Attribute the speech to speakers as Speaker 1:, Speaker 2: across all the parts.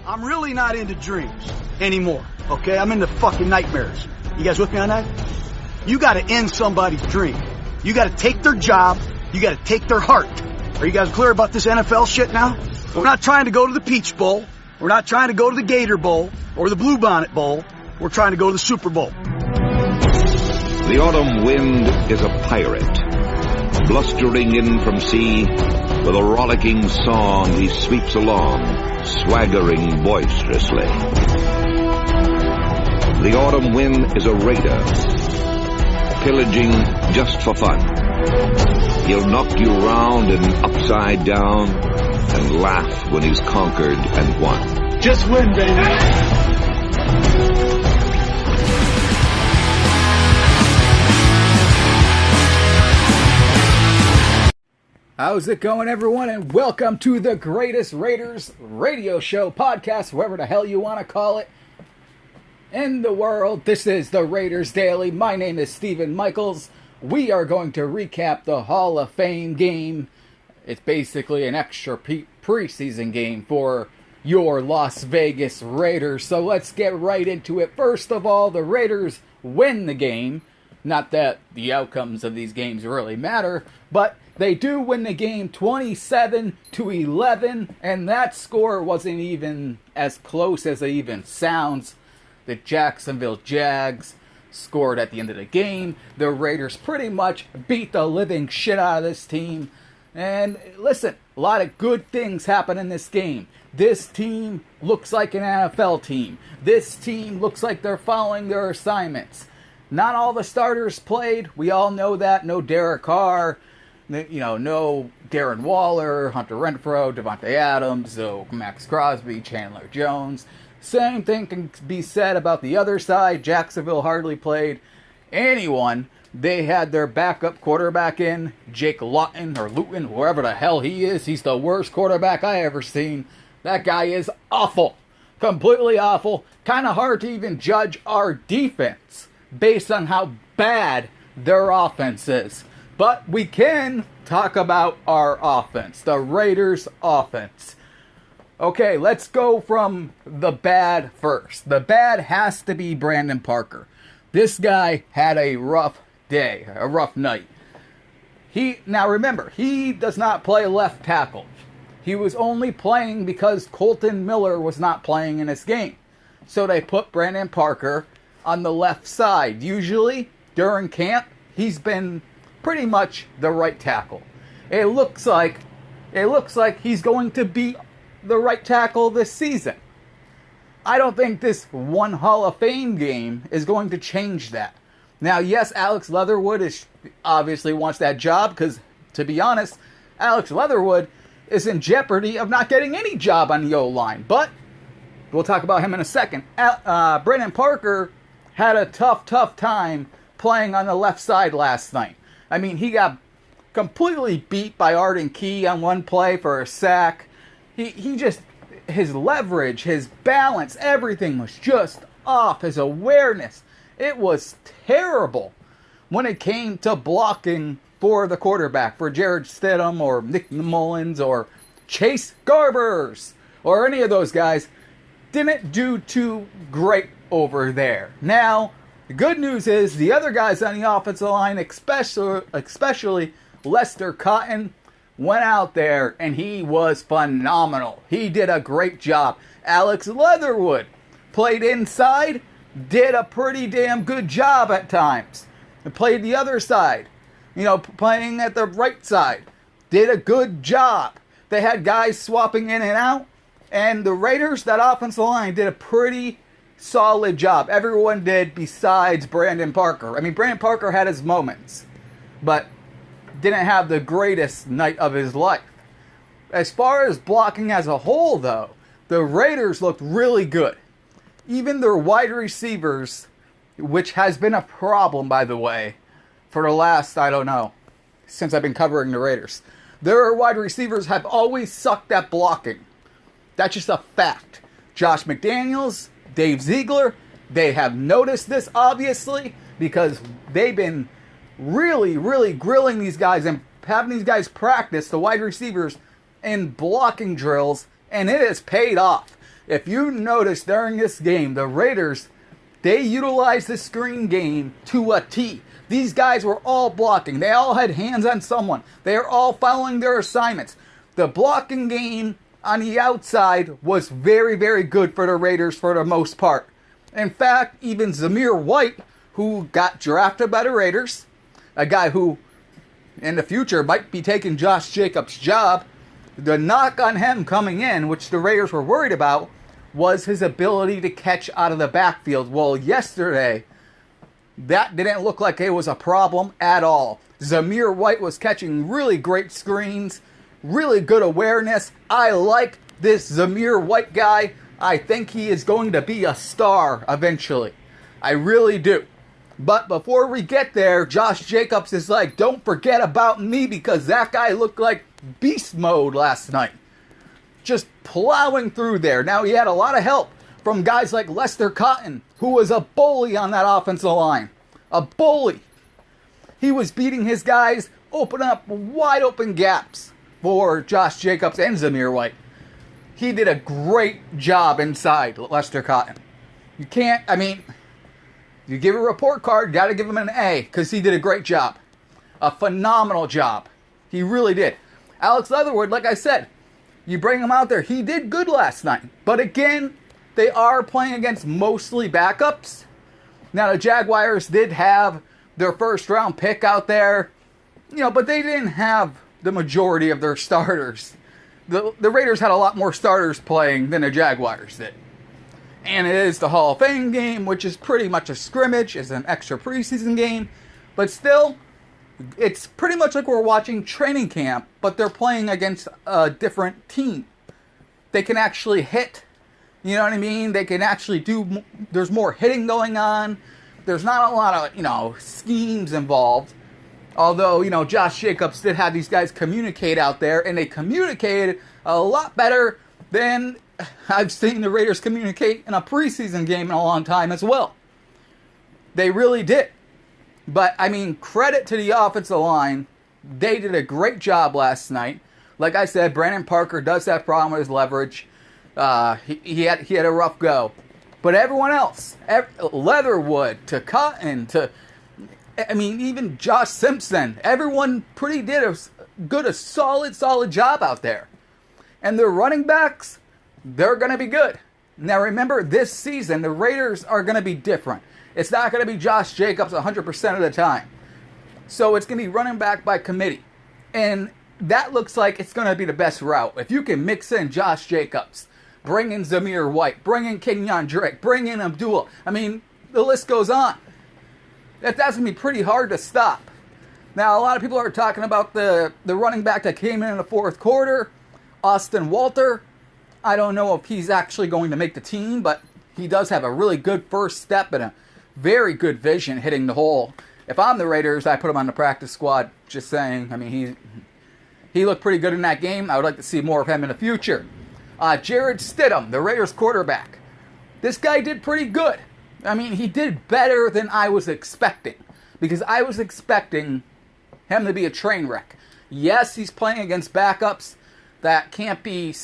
Speaker 1: I'm really not into dreams anymore, okay? I'm into fucking nightmares. You guys with me on that? You gotta end somebody's dream. You gotta take their job. You gotta take their heart. Are you guys clear about this NFL shit now? We're not trying to go to the Peach Bowl. We're not trying to go to the Gator Bowl or the Bluebonnet Bowl. We're trying to go to the Super Bowl.
Speaker 2: The autumn wind is a pirate, blustering in from sea. With a rollicking song, he sweeps along, swaggering boisterously. The autumn wind is a raider, pillaging just for fun. He'll knock you round and upside down and laugh when he's conquered and won.
Speaker 1: Just win, baby.
Speaker 3: How's it going, everyone, and welcome to the greatest Raiders radio show podcast, whatever the hell you want to call it, in the world. This is the Raiders Daily. My name is Steven Michaels. We are going to recap the Hall of Fame game. It's basically an extra preseason game for your Las Vegas Raiders. So let's get right into it. First of all, the Raiders win the game. Not that the outcomes of these games really matter, but they do win the game 27-11, and that score wasn't even as close as it even sounds. The Jacksonville JAGS scored at the end of the game. The Raiders pretty much beat the living shit out of this team. And listen, a lot of good things happen in this game. This team looks like an NFL team. This team looks like they're following their assignments. Not all the starters played. We all know that. No Derek Carr. No Darren Waller, Hunter Renfrow, Devontae Adams, no Max Crosby, Chandler Jones. Same thing can be said about the other side. Jacksonville hardly played anyone. They had their backup quarterback in, Jake Luton, whoever the hell he is. He's the worst quarterback I ever seen. That guy is awful. Completely awful. Kind of hard to even judge our defense based on how bad their offense is. But we can talk about our offense, the Raiders' offense. Okay, let's go from the bad first. The bad has to be Brandon Parker. This guy had a rough day, a rough night. Now remember, he does not play left tackle. He was only playing because Colton Miller was not playing in this game. So they put Brandon Parker on the left side. Usually, during camp, he's been pretty much the right tackle. It looks like he's going to be the right tackle this season. I don't think this one Hall of Fame game is going to change that. Now, yes, Alex Leatherwood obviously wants that job because, to be honest, Alex Leatherwood is in jeopardy of not getting any job on the O-line. But we'll talk about him in a second. Brandon Parker had a tough time playing on the left side last night. I mean, he got completely beat by Arden Key on one play for a sack. His leverage, his balance, everything was just off. His awareness, it was terrible when it came to blocking for the quarterback, for Jared Stidham or Nick Mullins or Chase Garbers or any of those guys. Didn't do too great over there. Now, the good news is the other guys on the offensive line, especially Lester Cotton, went out there and he was phenomenal. He did a great job. Alex Leatherwood played inside, did a pretty damn good job at times. And played the other side, playing at the right side, did a good job. They had guys swapping in and out, and the Raiders, that offensive line, did a pretty solid job. Everyone did besides Brandon Parker. I mean, Brandon Parker had his moments, but didn't have the greatest night of his life. As far as blocking as a whole, though, the Raiders looked really good. Even their wide receivers, which has been a problem, by the way, for the last, since I've been covering the Raiders. Their wide receivers have always sucked at blocking. That's just a fact. Josh McDaniels, Dave Ziegler, they have noticed this, obviously, because they've been really, really grilling these guys and having these guys practice, the wide receivers, in blocking drills, and it has paid off. If you notice during this game, the Raiders, they utilized the screen game to a T. These guys were all blocking. They all had hands on someone. They are all following their assignments. The blocking game on the outside was very, very good for the Raiders for the most part. In fact, even Zamir White, who got drafted by the Raiders, a guy who in the future might be taking Josh Jacobs' job, the knock on him coming in, which the Raiders were worried about, was his ability to catch out of the backfield. Well, yesterday, that didn't look like it was a problem at all. Zamir White was catching really great screens, really good awareness. I like this Zamir White guy. I think he is going to be a star eventually. I really do. But before we get there, Josh Jacobs is like, don't forget about me, because that guy looked like beast mode last night. Just plowing through there. Now, he had a lot of help from guys like Lester Cotton, who was a bully on that offensive line. A bully. He was beating his guys, opening up wide open gaps for Josh Jacobs and Zamir White. He did a great job inside, Lester Cotton. You can't, you give a report card, got to give him an A, because he did a great job. A phenomenal job. He really did. Alex Leatherwood, like I said, you bring him out there. He did good last night. But again, they are playing against mostly backups. Now, the Jaguars did have their first round pick out there, but they didn't have the majority of their starters. The Raiders had a lot more starters playing than the Jaguars did. And it is the Hall of Fame game, which is pretty much a scrimmage. It's an extra preseason game. But still, it's pretty much like we're watching training camp, but they're playing against a different team. They can actually hit. You know what I mean? They can actually there's more hitting going on. There's not a lot of, schemes involved. Although, Josh Jacobs did have these guys communicate out there, and they communicated a lot better than I've seen the Raiders communicate in a preseason game in a long time as well. They really did. But, credit to the offensive line. They did a great job last night. Like I said, Brandon Parker does have a problem with his leverage. He had a rough go. But everyone else, Leatherwood to Cotton to, even Josh Simpson, everyone did a solid job out there. And their running backs, they're going to be good. Now remember, this season, the Raiders are going to be different. It's not going to be Josh Jacobs 100% of the time. So it's going to be running back by committee. And that looks like it's going to be the best route. If you can mix in Josh Jacobs, bring in Zamir White, bring in Kenyon Drake, bring in Abdullah. The list goes on. That's going to be pretty hard to stop. Now, a lot of people are talking about the running back that came in the fourth quarter, Austin Walter. I don't know if he's actually going to make the team, but he does have a really good first step and a very good vision hitting the hole. If I'm the Raiders, I put him on the practice squad. Just saying. He looked pretty good in that game. I would like to see more of him in the future. Jared Stidham, the Raiders quarterback. This guy did pretty good. He did better than I was expecting. Because I was expecting him to be a train wreck. Yes, he's playing against backups. That can't be,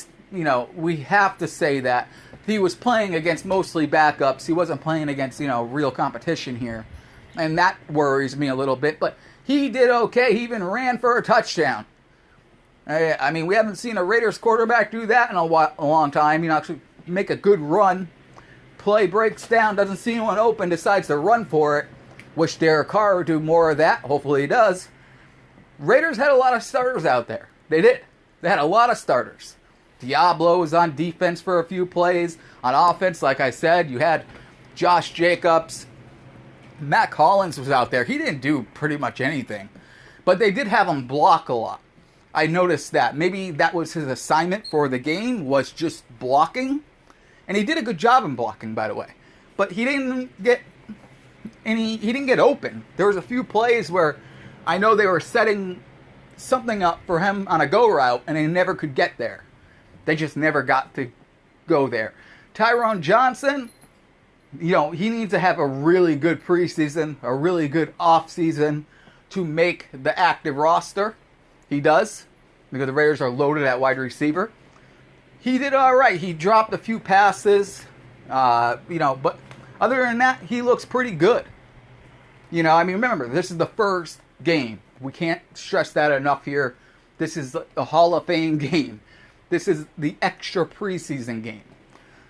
Speaker 3: we have to say that. He was playing against mostly backups. He wasn't playing against, real competition here. And that worries me a little bit. But he did okay. He even ran for a touchdown. We haven't seen a Raiders quarterback do that in a long time. Actually make a good run. Play breaks down, doesn't see anyone open, decides to run for it. Wish Derek Carr would do more of that. Hopefully he does. Raiders had a lot of starters out there. They did. They had a lot of starters. Diablo was on defense for a few plays. On offense, like I said, you had Josh Jacobs. Matt Collins was out there. He didn't do pretty much anything. But they did have him block a lot. I noticed that. Maybe that was his assignment for the game, was just blocking. And he did a good job in blocking, by the way. But he didn't get open. There was a few plays where I know they were setting something up for him on a go route, and they never could get there. They just never got to go there. Tyrone Johnson, he needs to have a really good preseason, a really good offseason to make the active roster. He does, because the Raiders are loaded at wide receiver. he did all right. He dropped a few passes, but other than that, he looks pretty good. Remember, this is the first game. We can't stress that enough here. This is a Hall of Fame game. This is the extra preseason game.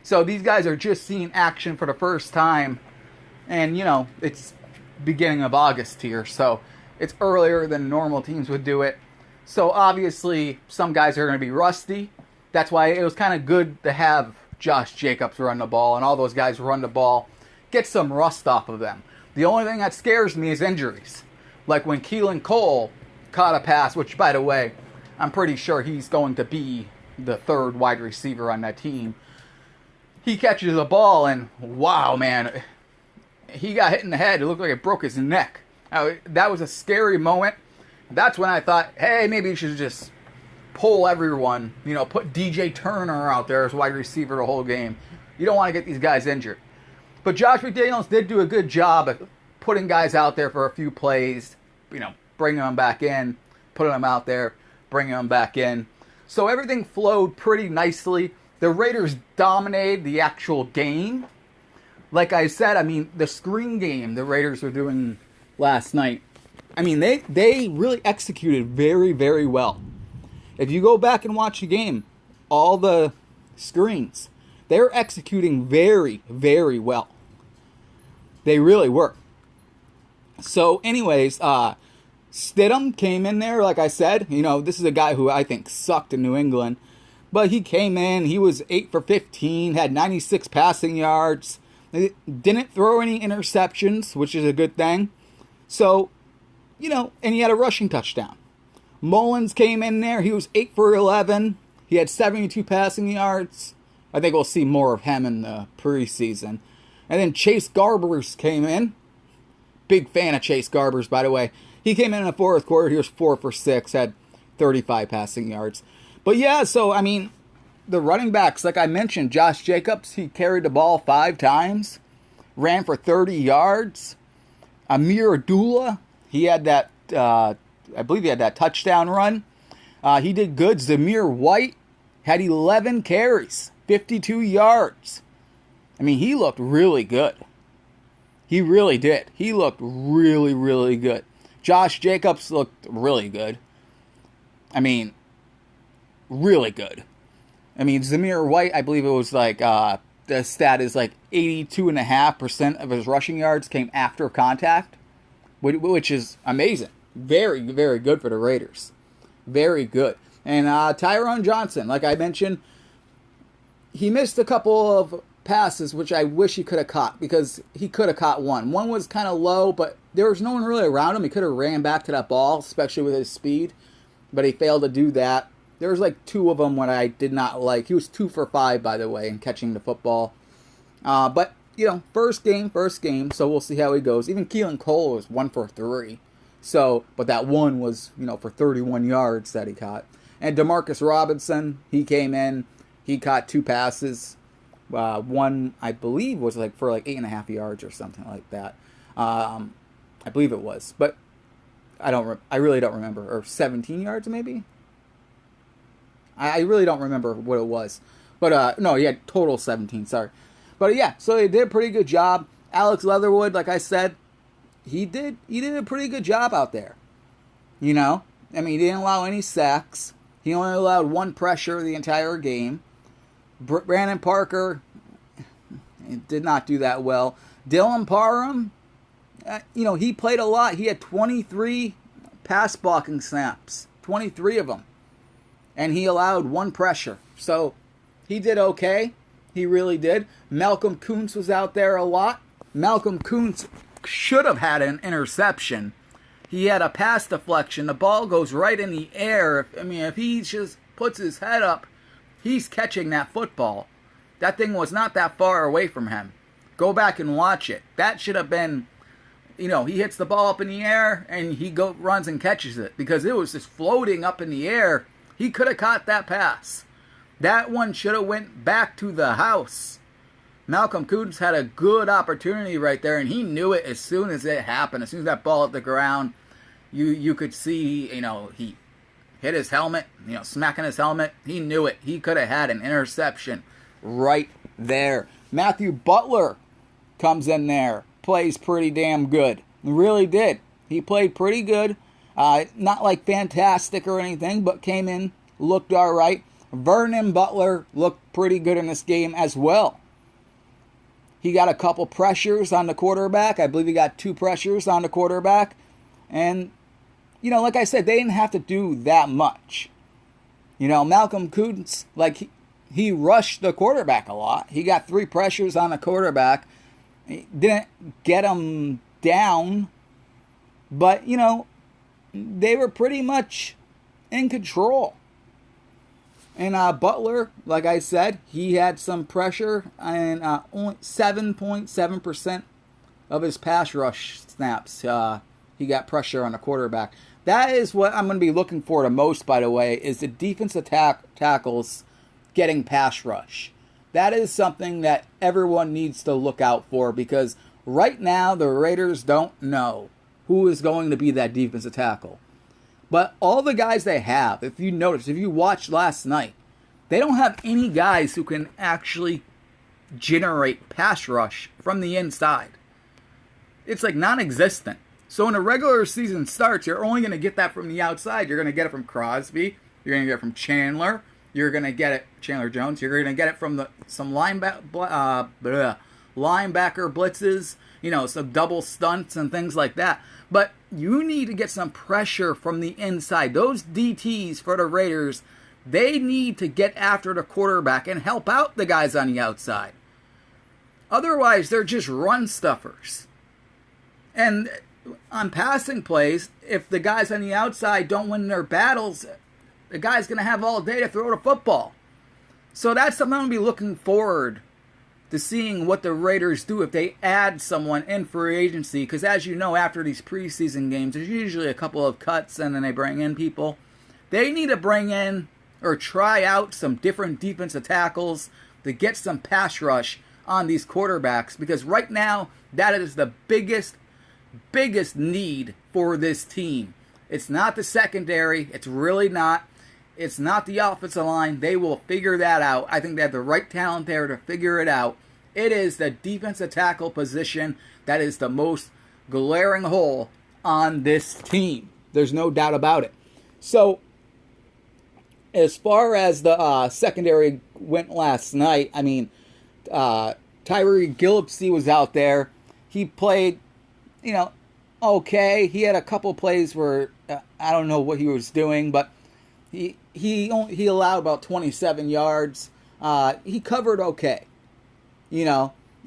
Speaker 3: So these guys are just seeing action for the first time. And, it's beginning of August here. So it's earlier than normal teams would do it. So obviously, some guys are going to be rusty. That's why it was kind of good to have Josh Jacobs run the ball and all those guys run the ball. Get some rust off of them. The only thing that scares me is injuries. Like when Keelan Cole caught a pass, which, by the way, I'm pretty sure he's going to be the third wide receiver on that team. He catches a ball and, wow, man, he got hit in the head. It looked like it broke his neck. That was a scary moment. That's when I thought, hey, maybe you should just pull everyone. Put DJ Turner out there as wide receiver the whole game. You don't want to get these guys injured. But Josh McDaniels did do a good job of putting guys out there for a few plays, bringing them back in, putting them out there, bringing them back in. So everything flowed pretty nicely. The Raiders dominated the actual game. Like I said, the screen game the Raiders were doing last night, they really executed very, very well. If you go back and watch the game, all the screens, they're executing very, very well. They really were. So anyways, Stidham came in there, like I said. This is a guy who I think sucked in New England. But he came in, he was 8 for 15, had 96 passing yards. Didn't throw any interceptions, which is a good thing. So, and he had a rushing touchdown. Mullins came in there, he was 8 for 11. He had 72 passing yards. I think we'll see more of him in the preseason. And then Chase Garbers came in. Big fan of Chase Garbers, by the way. He came in the fourth quarter. He was 4 for 6, had 35 passing yards. But yeah, so, the running backs, like I mentioned, Josh Jacobs, he carried the ball 5 times. Ran for 30 yards. Amir Abdullah, he had that, I believe he had that touchdown run. He did good. Zamir White had 11 carries. 52 yards. He looked really good. He really did. He looked really, really good. Josh Jacobs looked really good. Really good. Zamir White, I believe it was like, the stat is like 82.5% of his rushing yards came after contact, which is amazing. Very, very good for the Raiders. Very good. And Tyrone Johnson, like I mentioned, he missed a couple of passes, which I wish he could have caught, because he could have caught one. One was kind of low, but there was no one really around him. He could have ran back to that ball, especially with his speed, but he failed to do that. There was like 2 of them what I did not like. He was 2 for 5, by the way, in catching the football. But, first game, so we'll see how he goes. Even Keelan Cole was 1 for 3. So, but that one was, for 31 yards that he caught. And Demarcus Robinson, he came in. He caught 2 passes. One, I believe, was for 8.5 yards or something like that. I believe it was, but I really don't remember. Or 17 yards, maybe. I really don't remember what it was. But no, he had total 17. Sorry, but yeah, so he did a pretty good job. Alex Leatherwood, like I said, he did a pretty good job out there. He didn't allow any sacks. He only allowed 1 pressure the entire game. Brandon Parker did not do that well. Dylan Parham, he played a lot. He had 23 pass blocking snaps, 23 of them. And he allowed 1 pressure. So he did okay. He really did. Malcolm Kuntz was out there a lot. Malcolm Kuntz should have had an interception. He had a pass deflection. The ball goes right in the air. If he just puts his head up, he's catching that football. That thing was not that far away from him. Go back and watch it. That should have been, he hits the ball up in the air and he runs and catches it, because it was just floating up in the air. He could have caught that pass. That one should have went back to the house. Malcolm Kuntz had a good opportunity right there, and he knew it as soon as it happened. As soon as that ball hit the ground, you could see, hit his helmet, smacking his helmet. He knew it. He could have had an interception right there. Matthew Butler comes in there, plays pretty damn good. Really did. He played pretty good. Not like fantastic or anything, but came in, looked all right. Vernon Butler looked pretty good in this game as well. He got a couple pressures on the quarterback. I believe he got 2 pressures on the quarterback. And, like I said, they didn't have to do that much. Malcolm Kuntz, he rushed the quarterback a lot. He got 3 pressures on the quarterback. He didn't get him down. But, they were pretty much in control. And Butler, like I said, he had some pressure, and only 7.7% of his pass rush snaps, he got pressure on the quarterback. That is what I'm going to be looking for the most, by the way, is the defensive tackles getting pass rush. That is something that everyone needs to look out for, because right now the Raiders don't know who is going to be that defensive tackle. But all the guys they have, if you notice, if you watched last night, they don't have any guys who can actually generate pass rush from the inside. It's like non-existent. So when a regular season starts, you're only going to get that from the outside. You're going to get it from Crosby. You're going to get it from Chandler. You're going to get it, Chandler Jones. You're going to get it from some linebacker blitzes, some double stunts and things like that. But you need to get some pressure from the inside. Those DTs for the Raiders, they need to get after the quarterback and help out the guys on the outside. Otherwise, they're just run stuffers. And on passing plays, if the guys on the outside don't win their battles, the guy's going to have all day to throw the football. So that's something I'm going to be looking forward to seeing what the Raiders do if they add someone in free agency. Because as you know, after these preseason games, there's usually a couple of cuts and then they bring in people. They need to bring in or try out some different defensive tackles to get some pass rush on these quarterbacks. Because right now, that is the biggest need for this team. It's not the secondary. It's really not. It's not the offensive line. They will figure that out. I think they have the right talent there to figure it out. It is the defensive tackle position that is the most glaring hole on this team. There's no doubt about it. So, as far as the secondary went last night, I mean, Tyree Gillespie was out there. He played, okay. He had a couple plays where I don't know what he was doing, but he allowed about 27 yards. He covered okay.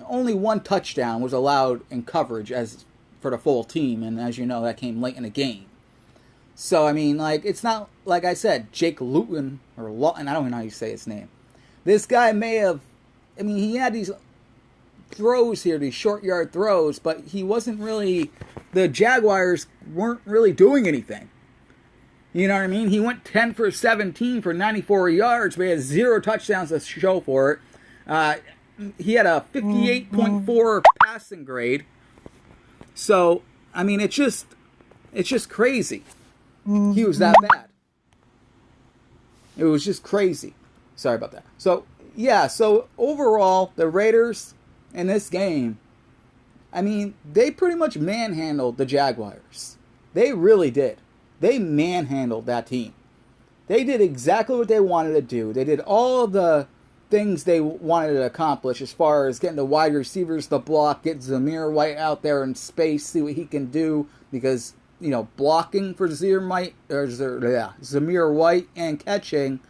Speaker 3: Only 1 touchdown was allowed in coverage as for the full team, and as you know, that came late in the game. So, I mean, it's not, like I said, Jake Luton, or Lawton, I don't even know how you say his name. This guy may have, he had these throws here, these short yard throws, but he wasn't really, the Jaguars weren't really doing anything. You know what I mean? He went 10 for 17 for 94 yards, but he had 0 touchdowns to show for it. He had a 58.4 passing grade. So, it's just crazy. He was that bad. It was just crazy. Sorry about that. So, so overall, the Raiders in this game, they pretty much manhandled the Jaguars. They really did. They manhandled that team. They did exactly what they wanted to do. They did all the things they wanted to accomplish as far as getting the wide receivers to block, get Zamir White out there in space, see what he can do, because, blocking for Zamir White and catching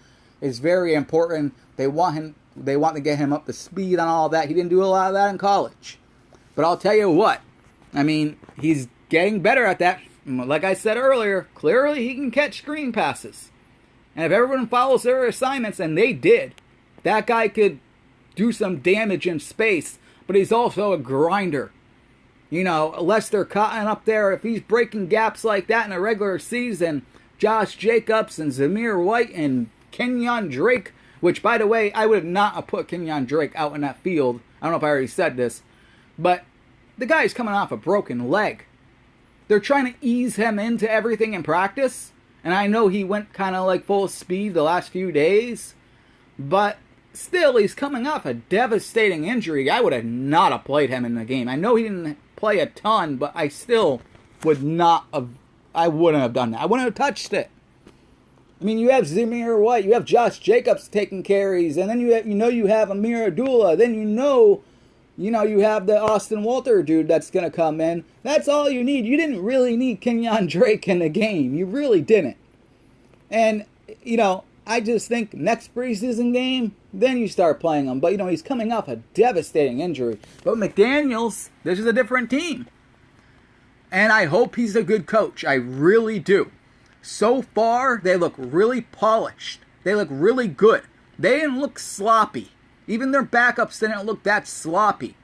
Speaker 3: is very important. They want to get him up to speed on all that. He didn't do a lot of that in college. But I'll tell you what, he's getting better at that. Like I said earlier, clearly he can catch screen passes. And if everyone follows their assignments, and they did, that guy could do some damage in space. But he's also a grinder. Lester Cotton up there, if he's breaking gaps like that in a regular season, Josh Jacobs and Zamir White and Kenyon Drake, which, by the way, I would not have put Kenyon Drake out in that field. I don't know if I already said this. But the guy's coming off a broken leg. They're trying to ease him into everything in practice, And I know he went kind of like full speed the last few days. But still, he's coming off a devastating injury. I would have not have played him in the game. I know he didn't play a ton, but I still would not have. I wouldn't have done that. I wouldn't have touched it. I mean, you have Zamir White, you have Josh Jacobs taking carries, and then you have Amir Abdullah. Then you have the Austin Walter dude that's going to come in. That's all you need. You didn't really need Kenyon Drake in the game. You really didn't. And, I just think next preseason game, then you start playing him. But, he's coming off a devastating injury. But McDaniels, this is a different team. And I hope he's a good coach. I really do. So far, they look really polished. They look really good. They didn't look sloppy. Even their backups didn't look that sloppy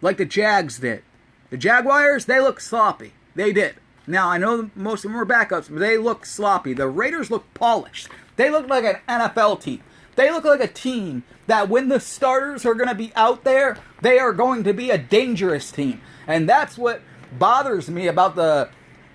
Speaker 3: like the Jags did. The Jaguars, they look sloppy. They did. Now, I know most of them were backups, but they look sloppy. The Raiders look polished. They look like an NFL team. They look like a team that when the starters are going to be out there, they are going to be a dangerous team. And that's what bothers me about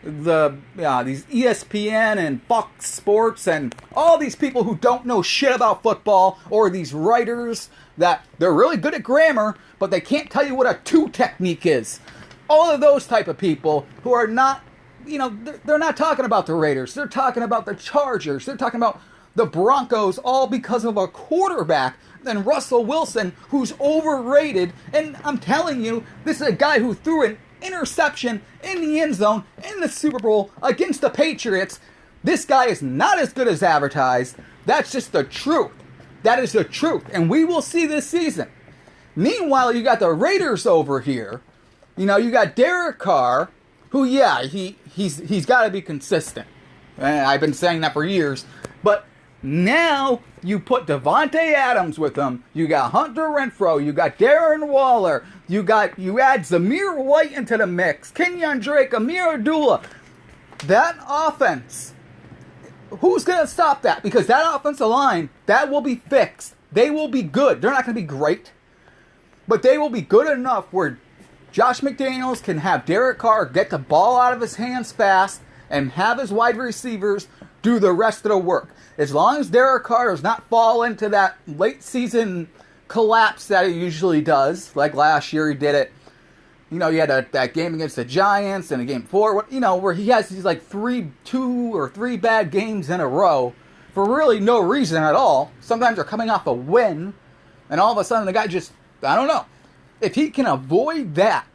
Speaker 3: these ESPN and Fox Sports and all these people who don't know shit about football, or these writers that they're really good at grammar, but they can't tell you what a two technique is. All of those type of people who are not, they're not talking about the Raiders. They're talking about the Chargers. They're talking about the Broncos, all because of a quarterback than Russell Wilson, who's overrated. And I'm telling you, this is a guy who threw an interception in the end zone in the Super Bowl against the Patriots. This guy is not as good as advertised. That's just the truth. That is the truth. And we will see this season. Meanwhile, you got the Raiders over here. You got Derek Carr, who, he's got to be consistent. I've been saying that for years. But now you put Devontae Adams with him. You got Hunter Renfrow. You got Darren Waller. You add Zamir White into the mix. Kenyon Drake, Amir Abdullah. That offense, who's going to stop that? Because that offensive line, that will be fixed. They will be good. They're not going to be great. But they will be good enough where Josh McDaniels can have Derek Carr get the ball out of his hands fast and have his wide receivers do the rest of the work. As long as Derek Carr does not fall into that late season collapse that he usually does, like last year he did it. You had that game against the Giants and the game before, where he has these like 2 or 3 bad games in a row for really no reason at all. Sometimes they're coming off a win, and all of a sudden the guy just, I don't know. If he can avoid that,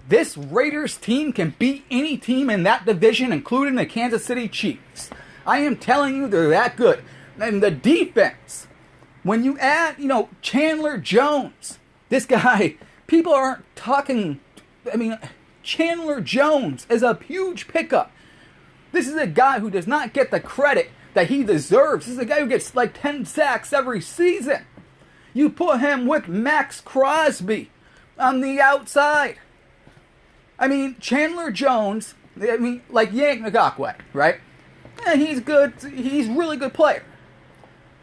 Speaker 3: this Raiders team can beat any team in that division, including the Kansas City Chiefs. I am telling you, they're that good. And the defense, when you add, Chandler Jones, this guy, people aren't talking. Chandler Jones is a huge pickup. This is a guy who does not get the credit that he deserves. This is a guy who gets like 10 sacks every season. You put him with Max Crosby on the outside. Chandler Jones, like Yank Ngakwe, right? He's good. He's a really good player.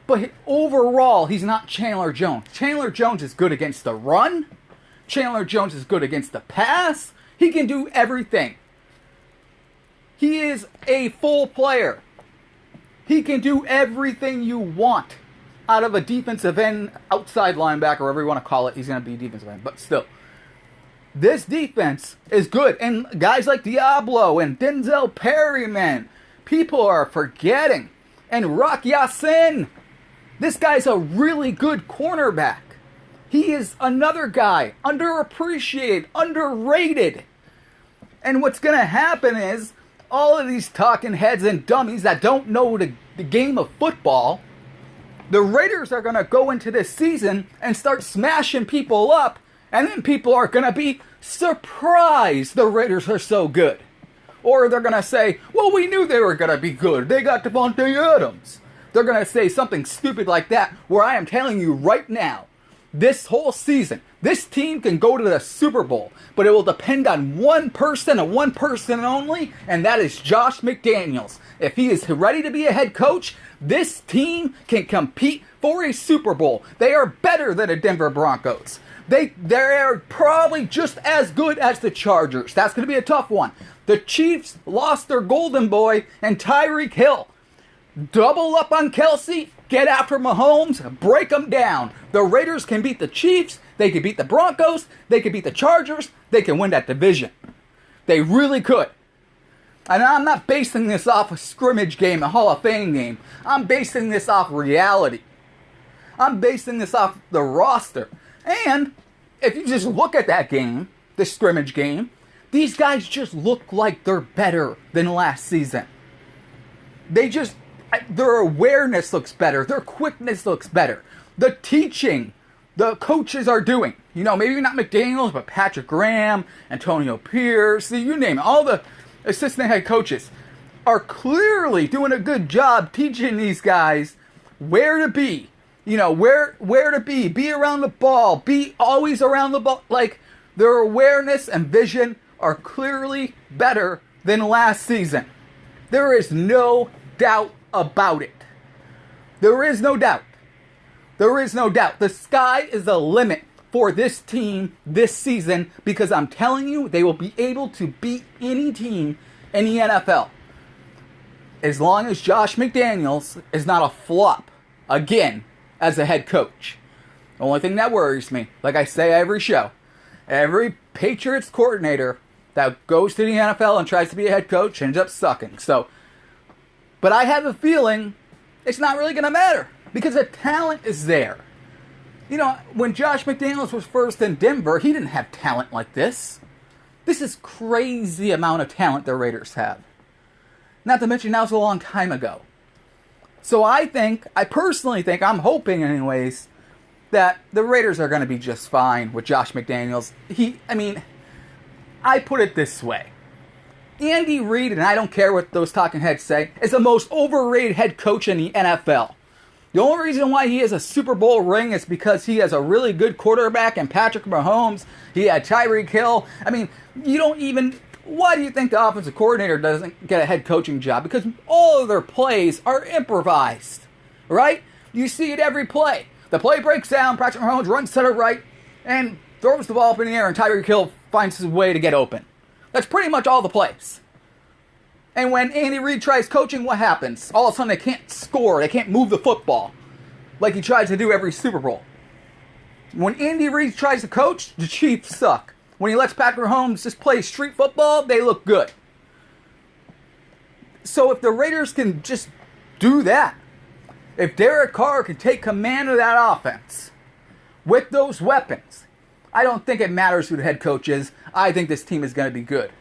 Speaker 3: But overall, he's not Chandler Jones. Chandler Jones is good against the run. Chandler Jones is good against the pass. He can do everything. He is a full player. He can do everything you want out of a defensive end, outside linebacker, whatever you want to call it. He's going to be defensive end. But still, this defense is good. And guys like Diablo and Denzel Perryman, people are forgetting. And Rock Ya-Sin. This guy's a really good cornerback. He is another guy, underappreciated, underrated. And what's going to happen is, all of these talking heads and dummies that don't know the game of football, the Raiders are going to go into this season and start smashing people up, and then people are going to be surprised the Raiders are so good. Or they're going to say, well, we knew they were going to be good. They got Devontae Adams. They're going to say something stupid like that, where I am telling you right now, this whole season. This team can go to the Super Bowl, but it will depend on one person and one person only, and that is Josh McDaniels. If he is ready to be a head coach, this team can compete for a Super Bowl. They are better than the Denver Broncos. They're probably just as good as the Chargers. That's going to be a tough one. The Chiefs lost their golden boy and Tyreek Hill. Double up on Kelsey, get after Mahomes, break them down. The Raiders can beat the Chiefs, they can beat the Broncos, they can beat the Chargers, they can win that division. They really could. And I'm not basing this off a scrimmage game, a Hall of Fame game. I'm basing this off reality. I'm basing this off the roster. And if you just look at that game, the scrimmage game, these guys just look like they're better than last season. Their awareness looks better. Their quickness looks better. The teaching the coaches are doing. Maybe not McDaniels, but Patrick Graham, Antonio Pierce, you name it. All the assistant head coaches are clearly doing a good job teaching these guys where to be. Where to be around the ball, be always around the ball. Like, their awareness and vision are clearly better than last season. There is no doubt about it. There is no doubt. There is no doubt. The sky is the limit for this team this season, because I'm telling you, they will be able to beat any team in the NFL. As long as Josh McDaniels is not a flop again as a head coach. The only thing that worries me, like I say every show, every Patriots coordinator that goes to the NFL and tries to be a head coach ends up sucking. But I have a feeling it's not really going to matter, because the talent is there. When Josh McDaniels was first in Denver, he didn't have talent like this. This is crazy amount of talent the Raiders have. Not to mention, that was a long time ago. So I personally think, I'm hoping anyways, that the Raiders are going to be just fine with Josh McDaniels. I put it this way. Andy Reid, and I don't care what those talking heads say, is the most overrated head coach in the NFL. The only reason why he has a Super Bowl ring is because he has a really good quarterback in Patrick Mahomes. He had Tyreek Hill. Why do you think the offensive coordinator doesn't get a head coaching job? Because all of their plays are improvised, right? You see it every play. The play breaks down, Patrick Mahomes runs to the right, and throws the ball up in the air, and Tyreek Hill finds his way to get open. That's pretty much all the plays. And when Andy Reid tries coaching, what happens? All of a sudden they can't score. They can't move the football like he tries to do every Super Bowl. When Andy Reid tries to coach, the Chiefs suck. When he lets Patrick Mahomes just play street football, they look good. So if the Raiders can just do that, if Derek Carr can take command of that offense with those weapons, I don't think it matters who the head coach is. I think this team is going to be good.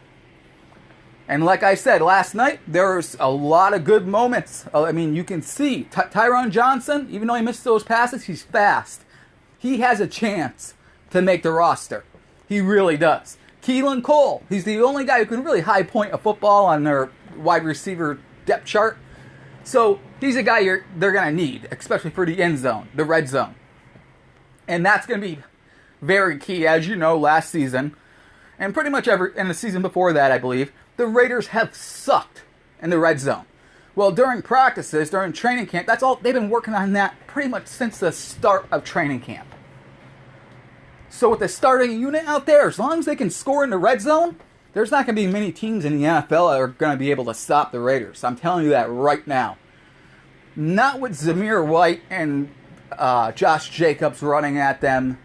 Speaker 3: And like I said last night, there's a lot of good moments. You can see Tyron Johnson, even though he missed those passes, he's fast. He has a chance to make the roster. He really does. Keelan Cole, he's the only guy who can really high point a football on their wide receiver depth chart. So he's a guy they're going to need, especially for the end zone, the red zone. And that's going to be very key. As you know, last season, and pretty much in the season before that, I believe, the Raiders have sucked in the red zone. Well, during practices, during training camp, that's all they've been working on that pretty much since the start of training camp. So with the starting unit out there, as long as they can score in the red zone, there's not going to be many teams in the NFL that are going to be able to stop the Raiders. I'm telling you that right now. Not with Zamir White and Josh Jacobs running at them.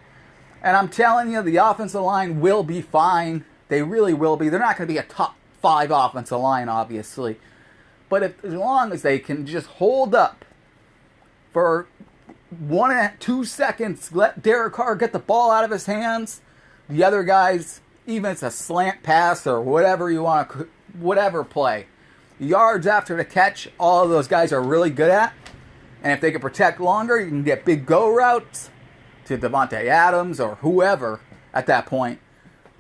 Speaker 3: And I'm telling you, the offensive line will be fine. They really will be. They're not going to be a top 5 offensive line, obviously. But as long as they can just hold up for 1 and 2 seconds, let Derek Carr get the ball out of his hands, the other guys, even if it's a slant pass or whatever you want to, whatever play, yards after the catch, all of those guys are really good at. And if they can protect longer, you can get big go routes to Devontae Adams or whoever at that point.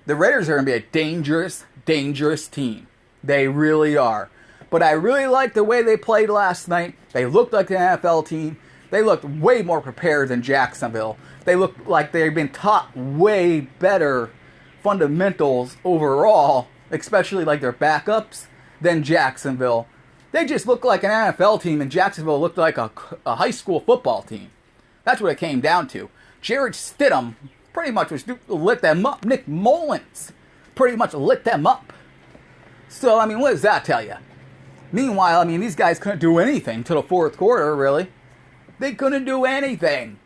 Speaker 3: The Raiders are going to be a dangerous, dangerous team. They really are. But I really liked the way they played last night. They looked like an NFL team. They looked way more prepared than Jacksonville. They looked like they've been taught way better fundamentals overall, especially like their backups, than Jacksonville. They just looked like an NFL team, and Jacksonville looked like a high school football team. That's what it came down to. Jared Stidham pretty much lit them up. Nick Mullins pretty much lit them up. So, I mean, what does that tell you? Meanwhile, I mean, these guys couldn't do anything till the fourth quarter, really. They couldn't do anything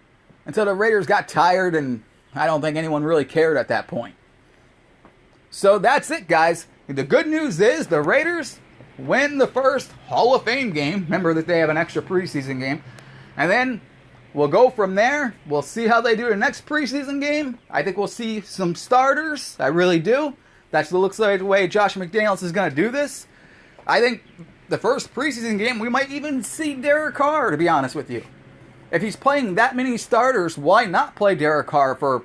Speaker 3: until the Raiders got tired, and I don't think anyone really cared at that point. So that's it, guys. The good news is the Raiders win the first Hall of Fame game. Remember that they have an extra preseason game. And then we'll go from there. We'll see how they do the next preseason game. I think we'll see some starters. I really do. That looks like the way Josh McDaniels is going to do this. I think the first preseason game, we might even see Derek Carr, to be honest with you. If he's playing that many starters, why not play Derek Carr for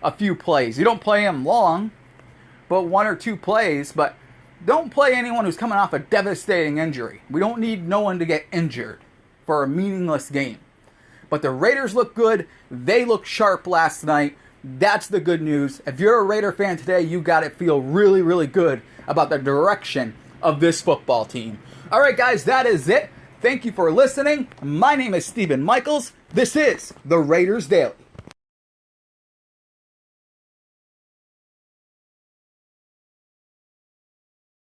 Speaker 3: a few plays? You don't play him long, but 1 or 2 plays. But don't play anyone who's coming off a devastating injury. We don't need no one to get injured for a meaningless game. But the Raiders look good. They look sharp last night. That's the good news. If you're a Raider fan today, you got to feel really, really good about the direction of this football team. All right, guys, that is it. Thank you for listening. My name is Stephen Michaels. This is the Raiders Daily.